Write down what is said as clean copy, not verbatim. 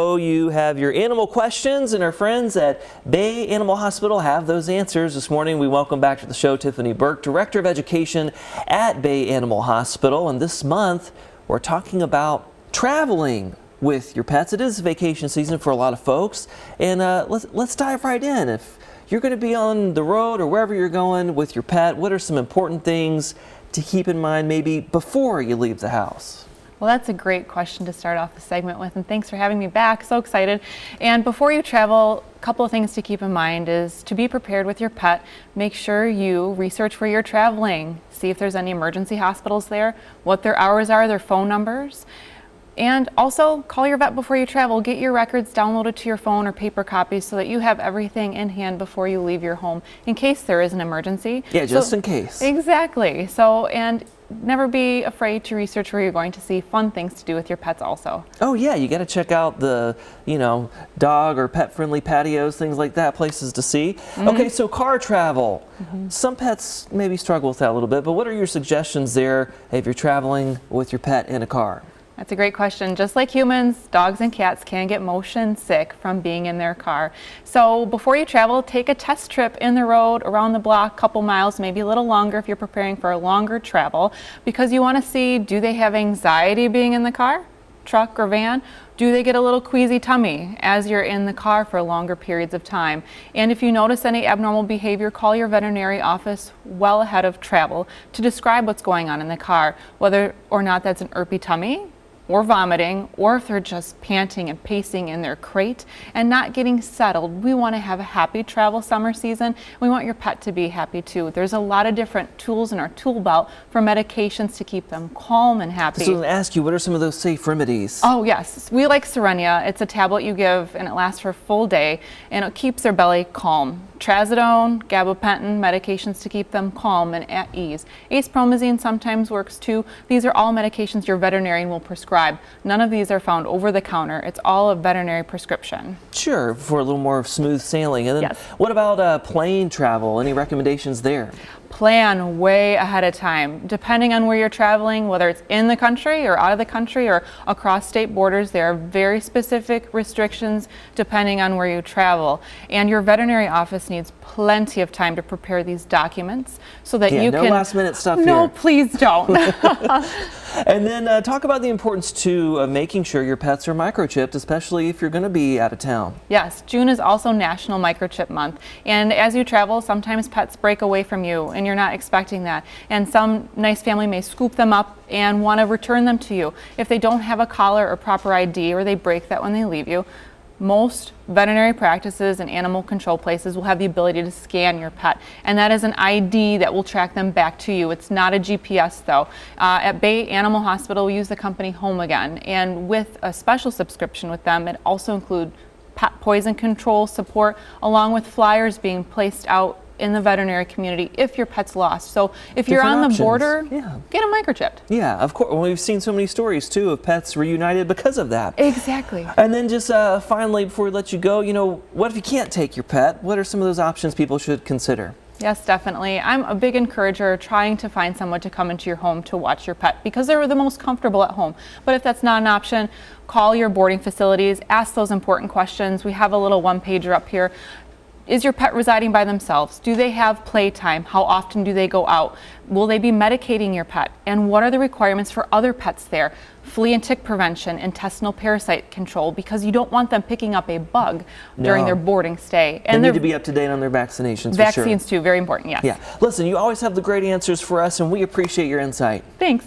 You have your animal questions, and our friends at Bay Animal Hospital have those answers. This morning we welcome back to the show Tiffany Burke, Director of Education at Bay Animal Hospital. And this month we're talking about traveling with your pets. It is vacation season for a lot of folks, and let's dive right in. If you're going to be on the road or wherever you're going with your pet, what are some important things to keep in mind maybe before you leave the house? Well, that's a great question to start off the segment with, and thanks for having me back. So excited. And before you travel, a couple of things to keep in mind is to be prepared with your pet. Make sure you research where you're traveling. See if there's any emergency hospitals there, what their hours are, their phone numbers. And also call your vet before you travel. Get your records downloaded to your phone or paper copies so that you have everything in hand before you leave your home in case there is an emergency. Yeah, just in case. Exactly. So, and never be afraid to research where you're going to see. Fun things to do with your pets also. Oh yeah, you got to check out the, dog or pet friendly patios, things like that, places to see. Okay, so car travel. Some pets maybe struggle with that a little bit, but what are your suggestions there if you're traveling with your pet in a car? That's a great question. Just like humans, dogs and cats can get motion sick from being in their car. So before you travel, take a test trip in the road, around the block, couple miles, maybe a little longer if you're preparing for a longer travel, because you want to see, do they have anxiety being in the car, truck, or van? Do they get a little queasy tummy as you're in the car for longer periods of time? And if you notice any abnormal behavior, call your veterinary office well ahead of travel to describe what's going on in the car, whether or not that's an irpy tummy, or vomiting, or if they're just panting and pacing in their crate and not getting settled. We want to have a happy travel summer season. We want your pet to be happy too. There's a lot of different tools in our tool belt for medications to keep them calm and happy. So I'm going to ask you, what are some of those safe remedies? Oh yes, we like Cerenia. It's a tablet you give and it lasts for a full day and it keeps their belly calm. Trazodone, gabapentin, medications to keep them calm and at ease. Acepromazine sometimes works too. These are all medications your veterinarian will prescribe. None of these are found over the counter. It's all a veterinary prescription. Sure, for a little more smooth sailing. And then yes. What about plane travel? Any recommendations there? Plan way ahead of time. Depending on where you're traveling, whether it's in the country or out of the country or across state borders, there are very specific restrictions depending on where you travel. And your veterinary office needs plenty of time to prepare these documents so that you can... No last minute stuff here. No, please don't. And then talk about the importance to making sure your pets are microchipped, especially if you're going to be out of town. Yes, June is also National Microchip Month. And as you travel, sometimes pets break away from you and you're not expecting that. And some nice family may scoop them up and want to return them to you. If they don't have a collar or proper ID or they break that when they leave you, most veterinary practices and animal control places will have the ability to scan your pet, and that is an ID that will track them back to you. It's not a GPS though. At Bay Animal Hospital, we use the company Home Again, and with a special subscription with them, it also includes pet poison control support, along with flyers being placed out in the veterinary community if your pet's lost. So if you're on the border, get them microchipped. Yeah, of course. Well, we've seen so many stories too of pets reunited because of that. Exactly. And then just finally, before we let you go, what if you can't take your pet? What are some of those options people should consider? Yes, definitely. I'm a big encourager trying to find someone to come into your home to watch your pet because they're the most comfortable at home. But if that's not an option, call your boarding facilities, ask those important questions. We have a little one-pager up here. Is your pet residing by themselves? Do they have playtime? How often do they go out? Will they be medicating your pet? And what are the requirements for other pets there? Flea and tick prevention, intestinal parasite control, because you don't want them picking up a bug during their boarding stay. And they need to be up to date on their vaccinations. Vaccines too, very important, yes. Yeah. Listen, you always have the great answers for us, and we appreciate your insight. Thanks.